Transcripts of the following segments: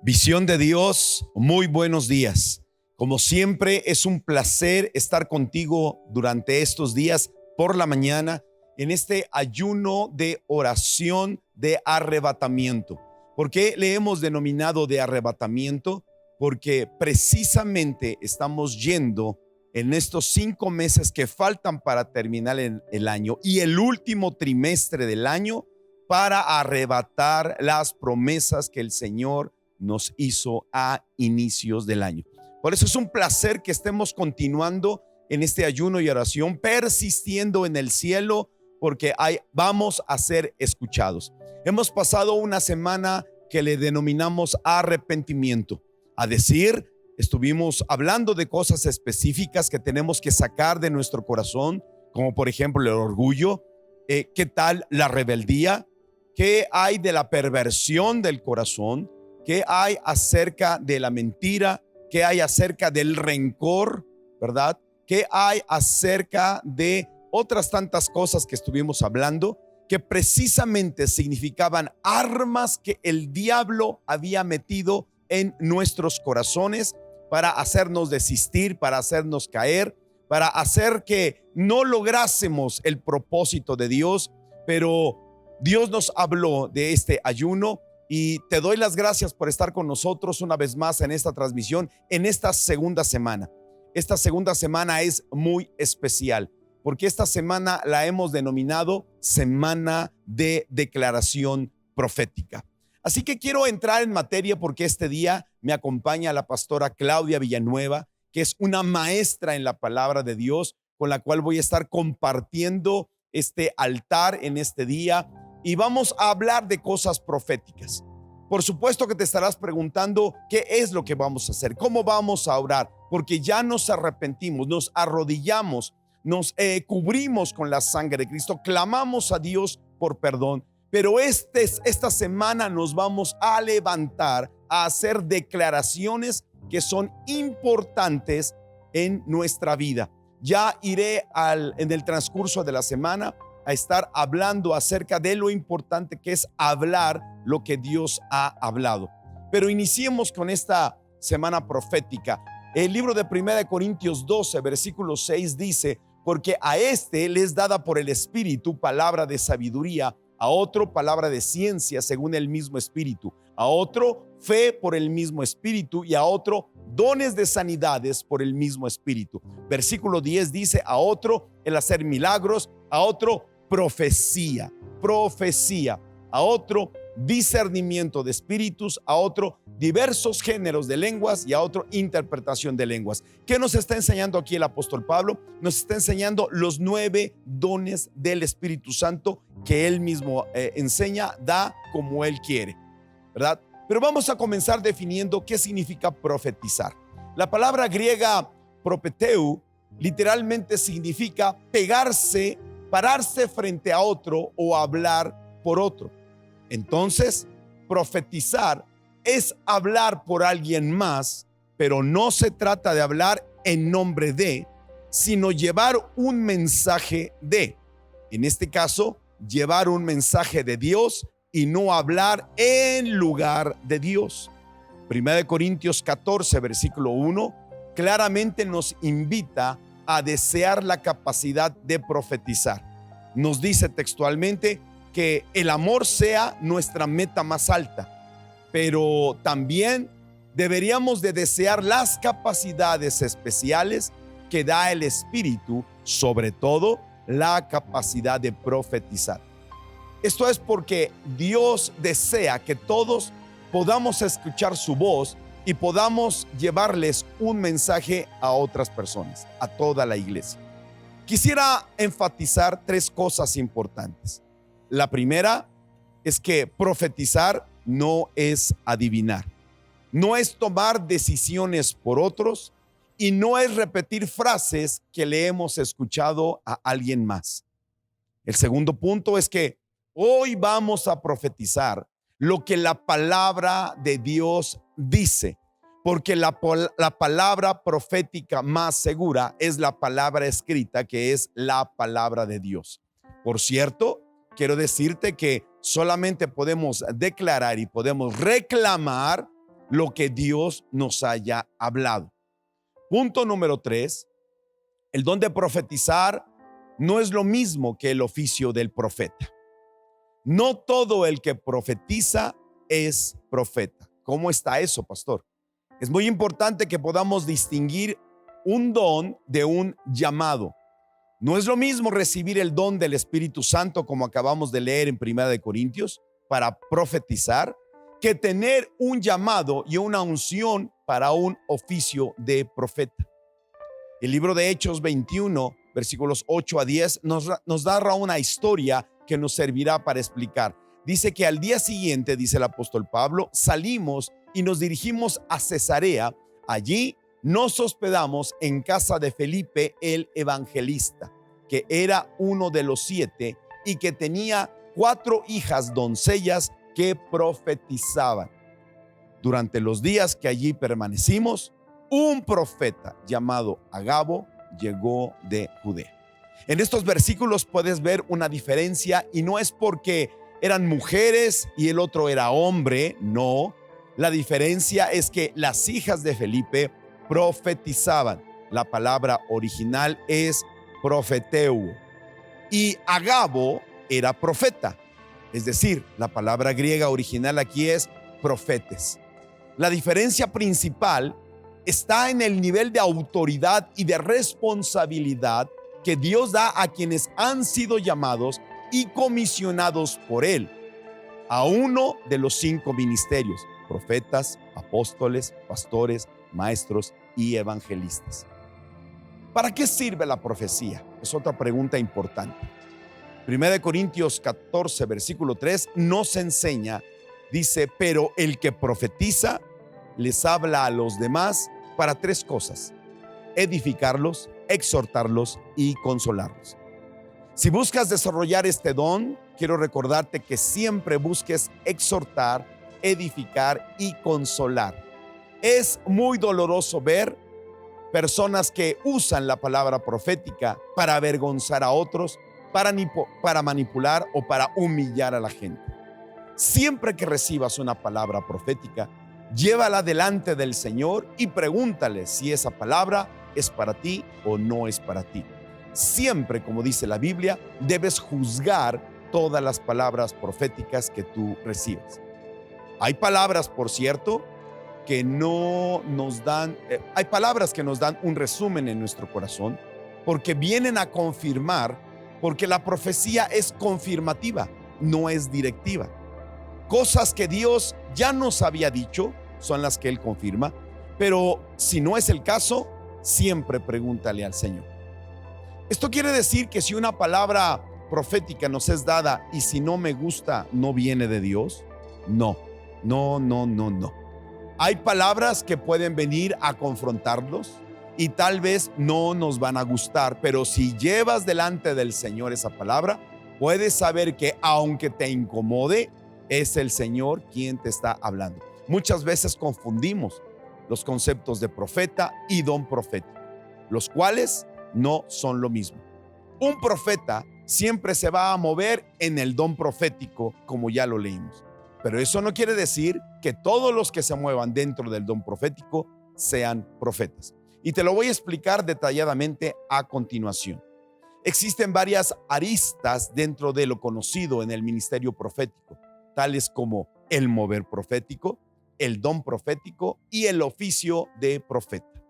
Visión de Dios, muy buenos días. Como siempre, es un placer estar contigo durante estos días por la mañana en este ayuno de oración de arrebatamiento. ¿Por qué le hemos denominado de arrebatamiento? Porque precisamente estamos yendo en estos 5 meses que faltan para terminar el año y el último trimestre del año para arrebatar las promesas que el Señor nos hizo a inicios del año. Por eso es un placer que estemos continuando en este ayuno y oración, persistiendo en el cielo, porque vamos a ser escuchados. Hemos pasado una semana que le denominamos arrepentimiento. A decir, estuvimos hablando de cosas específicas que tenemos que sacar de nuestro corazón, como por ejemplo el orgullo. ¿Qué tal la rebeldía? ¿Qué hay de la perversión del corazón? ¿Qué hay acerca de la mentira? ¿Qué hay acerca del rencor? ¿Verdad? ¿Qué hay acerca de otras tantas cosas que estuvimos hablando, que precisamente significaban armas que el diablo había metido en nuestros corazones para hacernos desistir, para hacernos caer, para hacer que no lográsemos el propósito de Dios? Pero Dios nos habló de este ayuno y te doy las gracias por estar con nosotros una vez más en esta transmisión, en esta segunda semana. Esta segunda semana es muy especial porque esta semana la hemos denominado Semana de Declaración Profética. Así que quiero entrar en materia porque este día me acompaña la pastora Claudia Villanueva, que es una maestra en la palabra de Dios, con la cual voy a estar compartiendo este altar en este día. Y vamos a hablar de cosas proféticas. Por supuesto que te estarás preguntando qué es lo que vamos a hacer, cómo vamos a orar, porque ya nos arrepentimos, nos arrodillamos, nos cubrimos con la sangre de Cristo, clamamos a Dios por perdón. Pero esta semana nos vamos a levantar a hacer declaraciones que son importantes en nuestra vida. Ya iré en el transcurso de la semana a estar hablando acerca de lo importante que es hablar lo que Dios ha hablado. Pero iniciemos con esta semana profética. El libro de 1 Corintios 12, versículo 6 dice: porque a este le es dada por el Espíritu palabra de sabiduría, a otro palabra de ciencia según el mismo Espíritu, a otro fe por el mismo Espíritu y a otro dones de sanidades por el mismo Espíritu. Versículo 10 dice: a otro el hacer milagros, a otro profecía, a otro discernimiento de espíritus, a otro diversos géneros de lenguas y a otro interpretación de lenguas. ¿Qué nos está enseñando aquí el apóstol Pablo? Nos está enseñando los 9 dones del Espíritu Santo que él mismo enseña, da como él quiere, ¿verdad? Pero vamos a comenzar definiendo qué significa profetizar. La palabra griega propeteu literalmente significa pegarse, pararse frente a otro o hablar por otro. Entonces, profetizar es hablar por alguien más, pero no se trata de hablar en nombre de, sino llevar un mensaje de. En este caso, llevar un mensaje de Dios y no hablar en lugar de Dios. 1 Corintios 14, versículo 1, claramente nos invita a desear la capacidad de profetizar. Nos dice textualmente que el amor sea nuestra meta más alta, pero también deberíamos de desear las capacidades especiales que da el Espíritu, sobre todo la capacidad de profetizar. Esto es porque Dios desea que todos podamos escuchar su voz y podamos llevarles un mensaje a otras personas, a toda la iglesia. Quisiera enfatizar 3 cosas importantes. La primera es que profetizar no es adivinar, no es tomar decisiones por otros y no es repetir frases que le hemos escuchado a alguien más. El segundo punto es que hoy vamos a profetizar lo que la palabra de Dios dice, porque la palabra profética más segura es la palabra escrita, que es la palabra de Dios. Por cierto, quiero decirte que solamente podemos declarar y podemos reclamar lo que Dios nos haya hablado. Punto número 3, el don de profetizar no es lo mismo que el oficio del profeta. No todo el que profetiza es profeta. ¿Cómo está eso, pastor? Es muy importante que podamos distinguir un don de un llamado. No es lo mismo recibir el don del Espíritu Santo, como acabamos de leer en 1 Corintios, para profetizar, que tener un llamado y una unción para un oficio de profeta. El libro de Hechos 21, versículos 8 a 10, nos narra una historia que nos servirá para explicar. Dice que al día siguiente, dice el apóstol Pablo, salimos y nos dirigimos a Cesarea. Allí nos hospedamos en casa de Felipe el evangelista, que era uno de los 7 y que tenía 4 hijas doncellas que profetizaban. Durante los días que allí permanecimos, un profeta llamado Agabo llegó de Judea. En estos versículos puedes ver una diferencia, y no es porque eran mujeres y el otro era hombre, no. La diferencia es que las hijas de Felipe profetizaban. La palabra original es profeteu, y Agabo era profeta, es decir, la palabra griega original aquí es profetes. La diferencia principal está en el nivel de autoridad y de responsabilidad que Dios da a quienes han sido llamados y comisionados por Él a uno de los 5 ministerios: profetas, apóstoles, pastores, maestros y evangelistas. ¿Para qué sirve la profecía? Es otra pregunta importante. 1 Corintios 14, versículo 3 nos enseña, dice: pero el que profetiza les habla a los demás para 3 cosas: edificarlos, exhortarlos y consolarlos. Si buscas desarrollar este don, quiero recordarte que siempre busques exhortar, edificar y consolar. Es muy doloroso ver personas que usan la palabra profética para avergonzar a otros, para manipular o para humillar a la gente. Siempre que recibas una palabra profética, llévala delante del Señor y pregúntale si esa palabra es para ti o no es para ti. Siempre, como dice la Biblia, debes juzgar todas las palabras proféticas que tú recibas. Hay palabras, por cierto, que no nos dan, hay palabras que nos dan un resumen en nuestro corazón, porque vienen a confirmar, porque la profecía es confirmativa, no es directiva. Cosas que Dios ya nos había dicho son las que Él confirma, pero si no es el caso, siempre pregúntale al Señor. Esto quiere decir que si una palabra profética nos es dada y si no me gusta, ¿no viene de Dios? No. Hay palabras que pueden venir a confrontarlos y tal vez no nos van a gustar, pero si llevas delante del Señor esa palabra, puedes saber que aunque te incomode, es el Señor quien te está hablando. Muchas veces confundimos los conceptos de profeta y don profético, los cuales no son lo mismo. Un profeta siempre se va a mover en el don profético, como ya lo leímos. Pero eso no quiere decir que todos los que se muevan dentro del don profético sean profetas. Y te lo voy a explicar detalladamente a continuación. Existen varias aristas dentro de lo conocido en el ministerio profético, tales como el mover profético, el don profético y el oficio de profeta.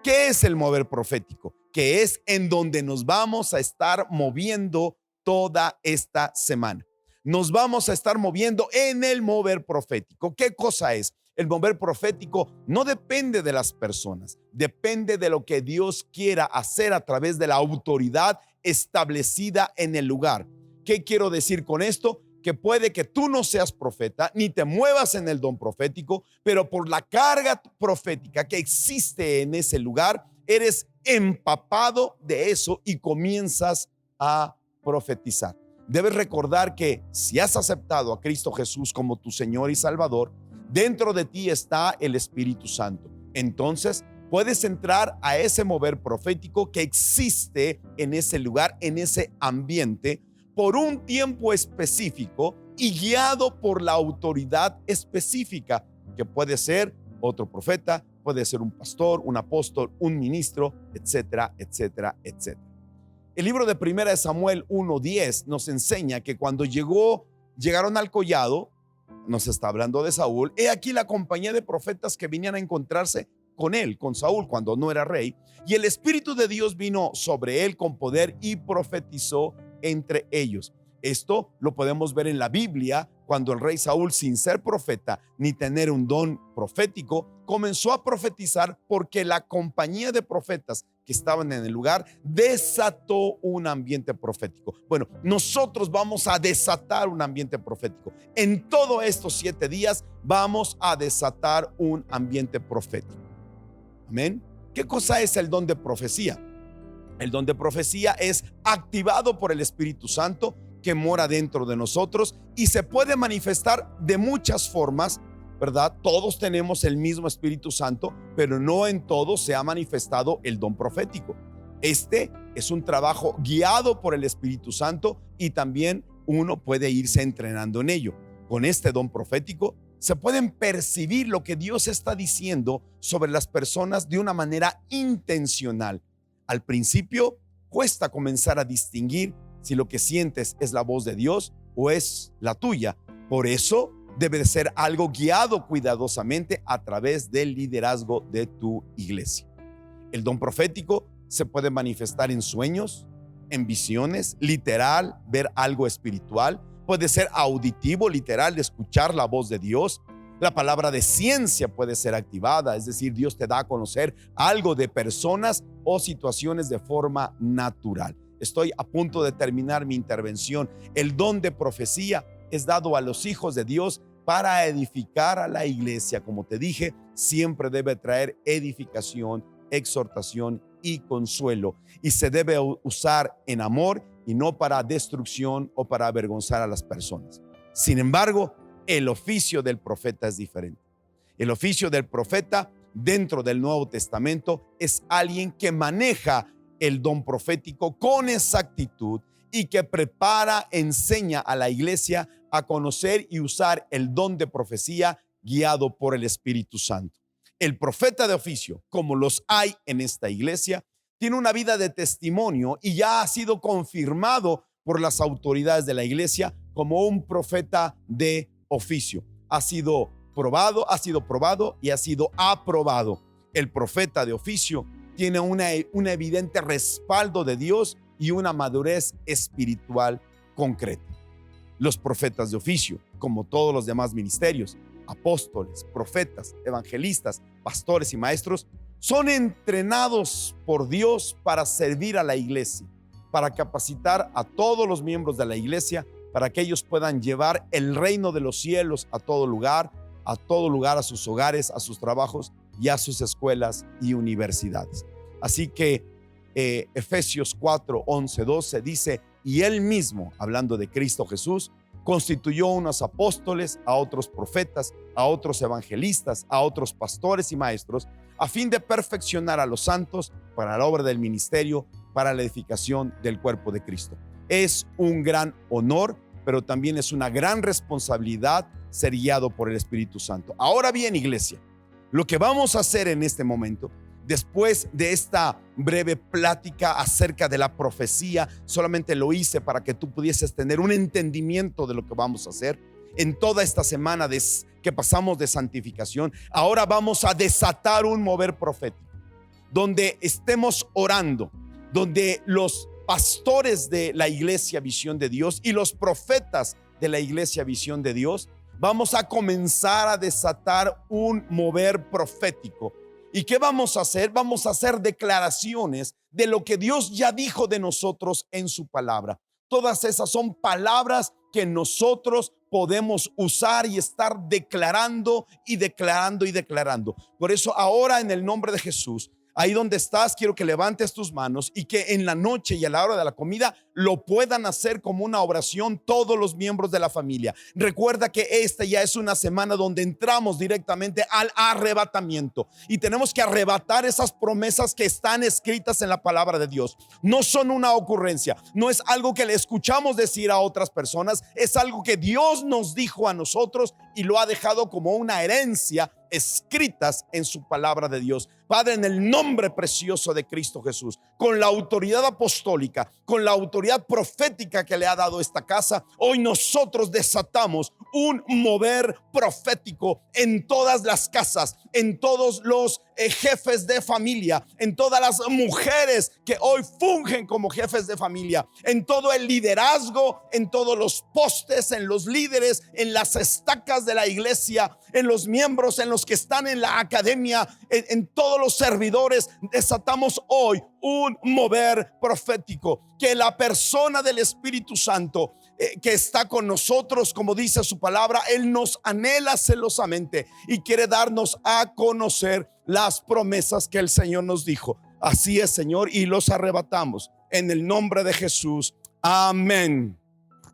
¿Qué es el mover profético? Que es en donde nos vamos a estar moviendo toda esta semana. Nos vamos a estar moviendo en el mover profético. ¿Qué cosa es? El mover profético no depende de las personas, depende de lo que Dios quiera hacer a través de la autoridad establecida en el lugar. ¿Qué quiero decir con esto? Que puede que tú no seas profeta ni te muevas en el don profético, pero por la carga profética que existe en ese lugar, eres empapado de eso y comienzas a profetizar. Debes recordar que si has aceptado a Cristo Jesús como tu Señor y Salvador, dentro de ti está el Espíritu Santo. Entonces puedes entrar a ese mover profético que existe en ese lugar, en ese ambiente, por un tiempo específico y guiado por la autoridad específica, que puede ser otro profeta, puede ser un pastor, un apóstol, un ministro, etcétera, etcétera, etcétera. El libro de Primera de Samuel 1:10 nos enseña que cuando llegaron al collado, nos está hablando de Saúl, he aquí la compañía de profetas que venían a encontrarse con él, con Saúl, cuando no era rey, y el Espíritu de Dios vino sobre él con poder y profetizó entre ellos. Esto lo podemos ver en la Biblia, cuando el rey Saúl, sin ser profeta ni tener un don profético, comenzó a profetizar porque la compañía de profetas que estaban en el lugar desató un ambiente profético. Bueno, nosotros vamos a desatar un ambiente profético. En todos estos 7 días vamos a desatar un ambiente profético. Amén. ¿Qué cosa es el don de profecía? El don de profecía es activado por el Espíritu Santo que mora dentro de nosotros y se puede manifestar de muchas formas, ¿verdad? Todos tenemos el mismo Espíritu Santo, pero no en todos se ha manifestado el don profético. Este es un trabajo guiado por el Espíritu Santo y también uno puede irse entrenando en ello. Con este don profético se pueden percibir lo que Dios está diciendo sobre las personas de una manera intencional. Al principio cuesta comenzar a distinguir si lo que sientes es la voz de Dios o es la tuya. Por eso debe de ser algo guiado cuidadosamente a través del liderazgo de tu iglesia. El don profético se puede manifestar en sueños, en visiones, literal, ver algo espiritual. Puede ser auditivo, literal, de escuchar la voz de Dios. La palabra de ciencia puede ser activada, es decir, Dios te da a conocer algo de personas o situaciones de forma natural. Estoy a punto de terminar mi intervención. El don de profecía es dado a los hijos de Dios para edificar a la iglesia. Como te dije, siempre debe traer edificación, exhortación y consuelo. Y se debe usar en amor y no para destrucción o para avergonzar a las personas. Sin embargo, el oficio del profeta es diferente. El oficio del profeta dentro del Nuevo Testamento es alguien que maneja el don profético con exactitud y que prepara, enseña a la iglesia a conocer y usar el don de profecía guiado por el Espíritu Santo. El profeta de oficio, como los hay en esta iglesia, tiene una vida de testimonio y ya ha sido confirmado por las autoridades de la iglesia como un profeta de oficio. Ha sido probado y ha sido aprobado. El profeta de oficio tiene un evidente respaldo de Dios y una madurez espiritual concreta. Los profetas de oficio, como todos los demás ministerios, apóstoles, profetas, evangelistas, pastores y maestros, son entrenados por Dios para servir a la iglesia, para capacitar a todos los miembros de la iglesia, para que ellos puedan llevar el reino de los cielos a todo lugar, a sus hogares, a sus trabajos y a sus escuelas y universidades. Así que Efesios 4, 11, 12 dice, y él mismo, hablando de Cristo Jesús, constituyó unos apóstoles, a otros profetas, a otros evangelistas, a otros pastores y maestros, a fin de perfeccionar a los santos para la obra del ministerio, para la edificación del cuerpo de Cristo. Es un gran honor, pero también es una gran responsabilidad ser guiado por el Espíritu Santo. Ahora bien, iglesia, lo que vamos a hacer en este momento, después de esta breve plática acerca de la profecía, solamente lo hice para que tú pudieses tener un entendimiento de lo que vamos a hacer en toda esta semana que pasamos de santificación. Ahora vamos a desatar un mover profético, donde estemos orando, donde los pastores de la iglesia Visión de Dios y los profetas de la iglesia Visión de Dios, vamos a comenzar a desatar un mover profético. ¿Y qué vamos a hacer? Vamos a hacer declaraciones de lo que Dios ya dijo de nosotros en su palabra. Todas esas son palabras que nosotros podemos usar y estar declarando y declarando y declarando. Por eso ahora, en el nombre de Jesús, ahí donde estás, quiero que levantes tus manos y que en la noche y a la hora de la comida lo puedan hacer como una oración todos los miembros de la familia. Recuerda que esta ya es una semana donde entramos directamente al arrebatamiento y tenemos que arrebatar esas promesas que están escritas en la palabra de Dios. No son una ocurrencia, no es algo que le escuchamos decir a otras personas, es algo que Dios nos dijo a nosotros y lo ha dejado como una herencia escritas en su palabra de Dios. Padre, en el nombre precioso de Cristo Jesús, con la autoridad apostólica, con la autoridad profética que le ha dado esta casa, hoy nosotros desatamos un mover profético en todas las casas, en todos los jefes de familia, en todas las mujeres que hoy fungen como jefes de familia, en todo el liderazgo, en todos los postes, en los líderes, en las estacas de la iglesia, en los miembros, en los que están en la academia, en todos los servidores. Desatamos hoy un mover profético, que la persona del Espíritu Santo que está con nosotros, como dice su palabra, Él nos anhela celosamente y quiere darnos a conocer las promesas que el Señor nos dijo. Así es, Señor, y los arrebatamos en el nombre de Jesús. Amén.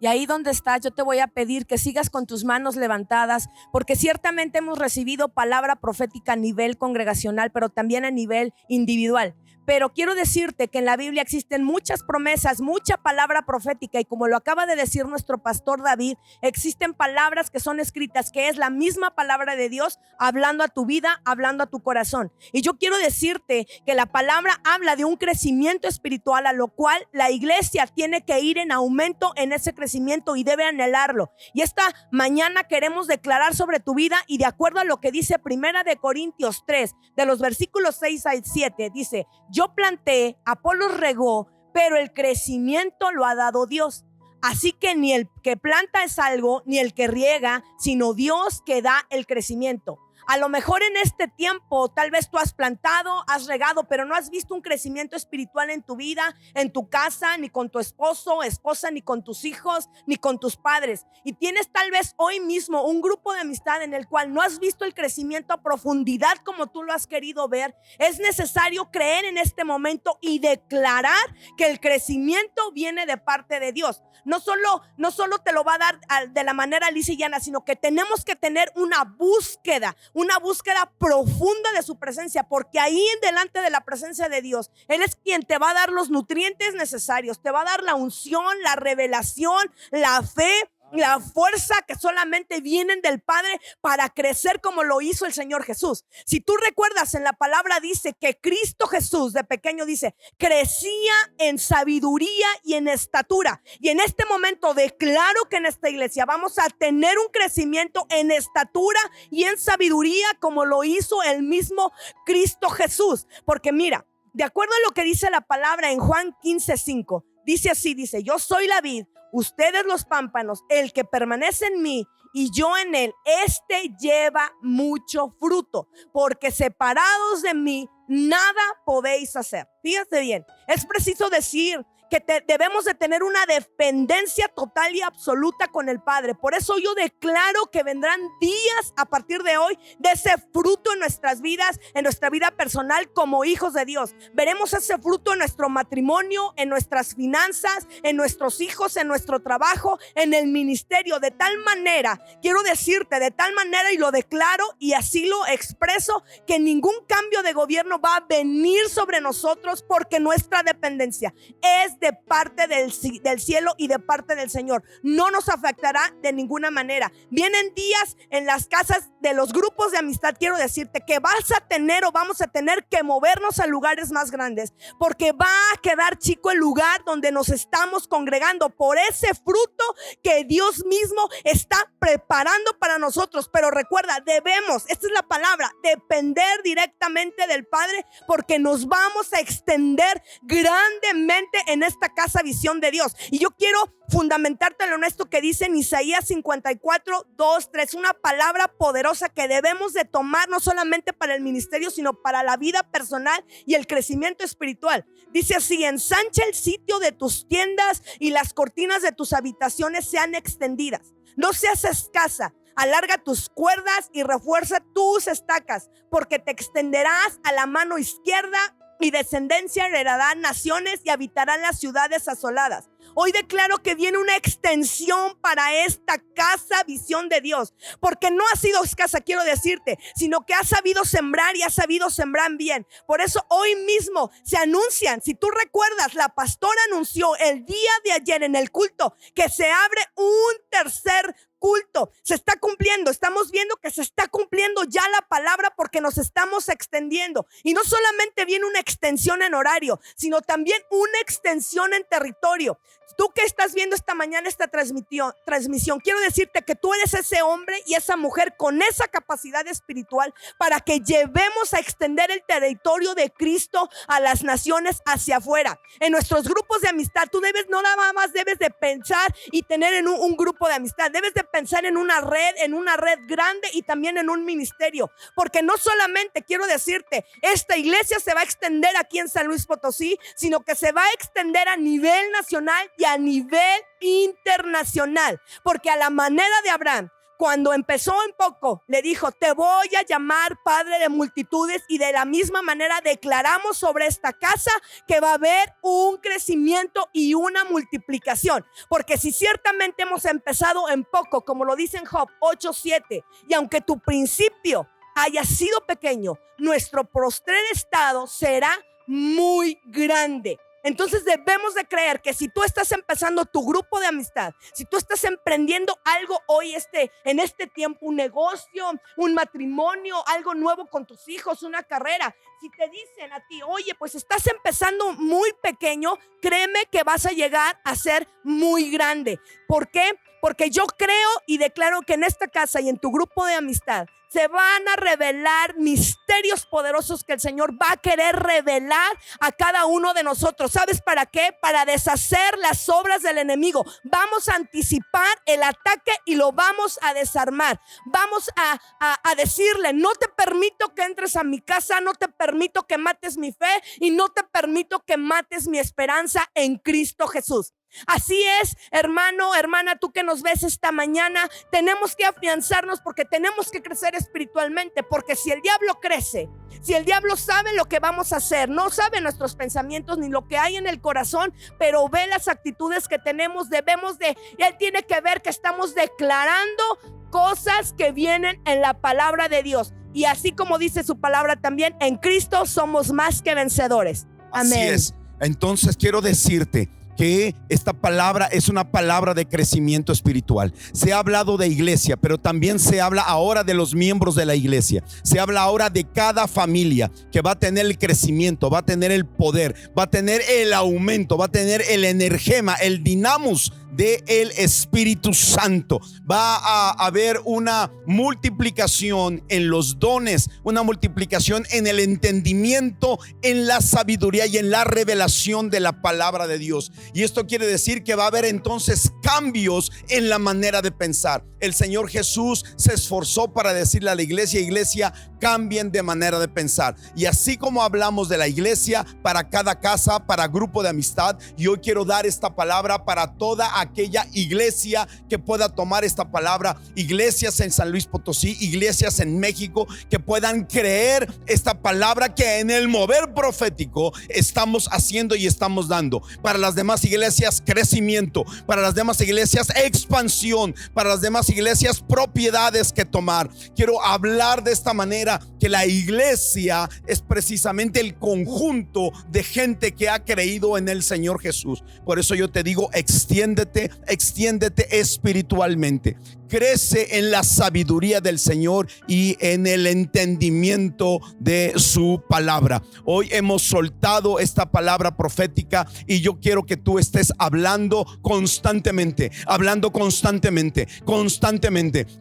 Y ahí donde estás, yo te voy a pedir que sigas con tus manos levantadas, porque ciertamente hemos recibido palabra profética a nivel congregacional, pero también a nivel individual. Pero quiero decirte que en la Biblia existen muchas promesas, mucha palabra profética, y como lo acaba de decir nuestro pastor David, existen palabras que son escritas, que es la misma palabra de Dios hablando a tu vida, hablando a tu corazón. Y yo quiero decirte que la palabra habla de un crecimiento espiritual, a lo cual la iglesia tiene que ir en aumento en ese crecimiento y debe anhelarlo. Y esta mañana queremos declarar sobre tu vida, y de acuerdo a lo que dice Primera de Corintios 3, de los versículos 6 al 7, dice: yo planté, Apolos regó, pero el crecimiento lo ha dado Dios. Así que ni el que planta es algo, ni el que riega, sino Dios que da el crecimiento. A lo mejor en este tiempo tal vez tú has plantado, has regado, pero no has visto un crecimiento espiritual en tu vida, en tu casa, ni con tu esposo o esposa, ni con tus hijos, ni con tus padres. Y tienes tal vez hoy mismo un grupo de amistad en el cual no has visto el crecimiento a profundidad como tú lo has querido ver. Es necesario creer en este momento y declarar que el crecimiento viene de parte de Dios. No solo te lo va a dar de la manera lisa y llana, sino que tenemos que tener una búsqueda profunda de su presencia, porque ahí delante de la presencia de Dios, Él es quien te va a dar los nutrientes necesarios, te va a dar la unción, la revelación, la fe, la fuerza que solamente vienen del Padre para crecer como lo hizo el Señor Jesús. Si tú recuerdas, en la palabra dice que Cristo Jesús de pequeño, dice, crecía en sabiduría y en estatura. Y en este momento declaro que en esta iglesia vamos a tener un crecimiento en estatura y en sabiduría como lo hizo el mismo Cristo Jesús. Porque mira, de acuerdo a lo que dice la palabra en Juan 15:5, dice así, dice: yo soy la vid, ustedes los pámpanos, el que permanece en mí y yo en él, este lleva mucho fruto, porque separados de mí nada podéis hacer. Fíjate bien, es preciso decir que debemos de tener una dependencia total y absoluta con el Padre. Por eso yo declaro que vendrán días a partir de hoy de ese fruto en nuestras vidas, en nuestra vida personal como hijos de Dios. Veremos ese fruto en nuestro matrimonio, en nuestras finanzas, en nuestros hijos, en nuestro trabajo, en el ministerio. De tal manera, quiero decirte, de tal manera, y lo declaro y así lo expreso, que ningún cambio de gobierno va a venir sobre nosotros, porque nuestra dependencia es de parte del cielo y de parte del Señor. No nos afectará de ninguna manera. Vienen días en las casas de los grupos de amistad. Quiero decirte que vas a tener o vamos a tener que movernos a lugares más grandes, porque va a quedar chico el lugar donde nos estamos congregando por ese fruto que Dios mismo está preparando para nosotros. Pero recuerda, debemos, esta es la palabra, depender directamente del Padre, porque nos vamos a extender grandemente en esta casa Visión de Dios. Y yo quiero fundamentarte en lo honesto que dice en Isaías 54, 2, 3, una palabra poderosa que debemos de tomar no solamente para el ministerio, sino para la vida personal y el crecimiento espiritual. Dice así: ensancha el sitio de tus tiendas y las cortinas de tus habitaciones sean extendidas. No seas escasa. Alarga tus cuerdas y refuerza tus estacas, porque te extenderás a la mano izquierda y descendencia heredará naciones y habitarán las ciudades asoladas. Hoy declaro que viene una extensión para esta casa Visión de Dios, porque no ha sido escasa, quiero decirte, sino que ha sabido sembrar y ha sabido sembrar bien. Por eso hoy mismo se anuncian, si tú recuerdas, la pastora anunció el día de ayer en el culto que se abre un tercer culto. Se está cumpliendo. Estamos viendo que se está cumpliendo ya la palabra porque nos estamos extendiendo. Y no solamente viene una extensión en horario, sino también una extensión en territorio. Tú que estás viendo esta mañana esta transmisión, quiero decirte que tú eres ese hombre y esa mujer con esa capacidad espiritual para que llevemos a extender el territorio de Cristo a las naciones hacia afuera. En nuestros grupos de amistad, tú no nada más debes de pensar y tener en un grupo de amistad, debes de pensar en una red grande y también en un ministerio, porque no solamente quiero decirte, esta iglesia se va a extender aquí en San Luis Potosí, sino que se va a extender a nivel nacional y a nivel internacional, porque a la manera de Abraham, cuando empezó en poco, le dijo: te voy a llamar padre de multitudes, y de la misma manera declaramos sobre esta casa que va a haber un crecimiento y una multiplicación, porque si ciertamente hemos empezado en poco, como lo dice en Job 8:7, y aunque tu principio haya sido pequeño, nuestro postrer estado será muy grande. Entonces debemos de creer que si tú estás empezando tu grupo de amistad, si tú estás emprendiendo algo hoy en este tiempo, un negocio, un matrimonio, algo nuevo con tus hijos, una carrera, si te dicen a ti: oye, pues estás empezando muy pequeño, créeme que vas a llegar a ser muy grande. ¿Por qué? Porque yo creo y declaro que en esta casa y en tu grupo de amistad se van a revelar misterios poderosos que el Señor va a querer revelar a cada uno de nosotros. ¿Sabes para qué? Para deshacer las obras del enemigo. Vamos a anticipar el ataque y lo vamos a desarmar. Vamos a decirle: no te permito que entres a mi casa, no te permito que mates mi fe y no te permito que mates mi esperanza en Cristo Jesús. Así es, hermano, hermana, tú que nos ves esta mañana, tenemos que afianzarnos porque tenemos que crecer espiritualmente, porque si el diablo crece, si el diablo sabe lo que vamos a hacer, no sabe nuestros pensamientos ni lo que hay en el corazón, pero ve las actitudes que tenemos, él tiene que ver que estamos declarando cosas que vienen en la palabra de Dios, y así como dice su palabra también, en Cristo somos más que vencedores. Amén. Así es. Entonces quiero decirte que esta palabra es una palabra de crecimiento espiritual. Se ha hablado de iglesia, pero también se habla ahora de los miembros de la iglesia. Se habla ahora de cada familia que va a tener el crecimiento, va a tener el poder, va a tener el aumento, va a tener el energema, el dinamos del Espíritu Santo. Va a haber una multiplicación en los dones, una multiplicación en el entendimiento, en la sabiduría y en la revelación de la palabra de Dios. Y esto quiere decir que va a haber entonces cambios en la manera de pensar. El Señor Jesús se esforzó para decirle a la iglesia, cambien de manera de pensar. Y así como hablamos de la iglesia para cada casa, para grupo de amistad, yo quiero dar esta palabra para toda aquella iglesia que pueda tomar esta palabra. Iglesias en San Luis Potosí, iglesias en México que puedan creer esta palabra que en el mover profético estamos haciendo y estamos dando. Para las demás iglesias, crecimiento. Para las demás iglesias, expansión. Para las demás iglesias, propiedades que tomar. Quiero hablar de esta manera, que la iglesia es precisamente el conjunto de gente que ha creído en el Señor Jesús. Por eso yo te digo, extiéndete espiritualmente. Crece en la sabiduría del Señor y en el entendimiento de su palabra. Hoy hemos soltado esta palabra profética y yo quiero que tú estés hablando constantemente,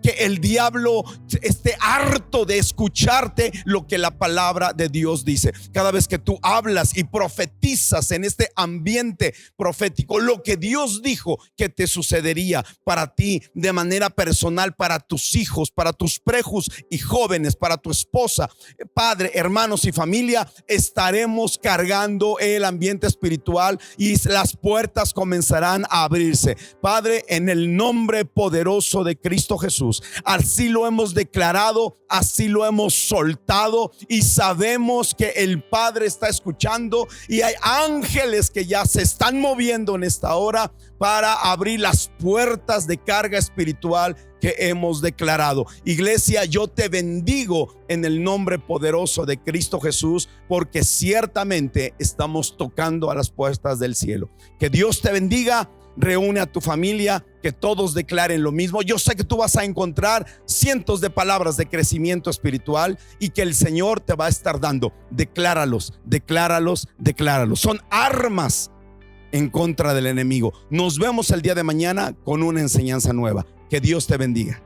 que el diablo esté harto de escucharte lo que la palabra de Dios dice. Cada vez que tú hablas y profetizas en este ambiente profético lo que Dios dijo que te sucedería para ti de manera personal, para tus hijos, para tus prejos y jóvenes, para tu esposa, padre, hermanos y familia, estaremos cargando el ambiente espiritual y las puertas comenzarán a abrirse. Padre, en el nombre poderoso de Cristo Jesús, así lo hemos declarado, así lo hemos soltado y sabemos que el Padre está escuchando y hay ángeles que ya se están moviendo en esta hora para abrir las puertas de carga espiritual que hemos declarado. Iglesia, yo te bendigo en el nombre poderoso de Cristo Jesús, porque ciertamente estamos tocando a las puertas del cielo. Que Dios te bendiga. reúne a tu familia, que todos declaren lo mismo. Yo sé que tú vas a encontrar cientos de palabras de crecimiento espiritual y que el Señor te va a estar dando. Decláralos, decláralos, decláralos. Son armas en contra del enemigo. Nos vemos el día de mañana con una enseñanza nueva. Que Dios te bendiga.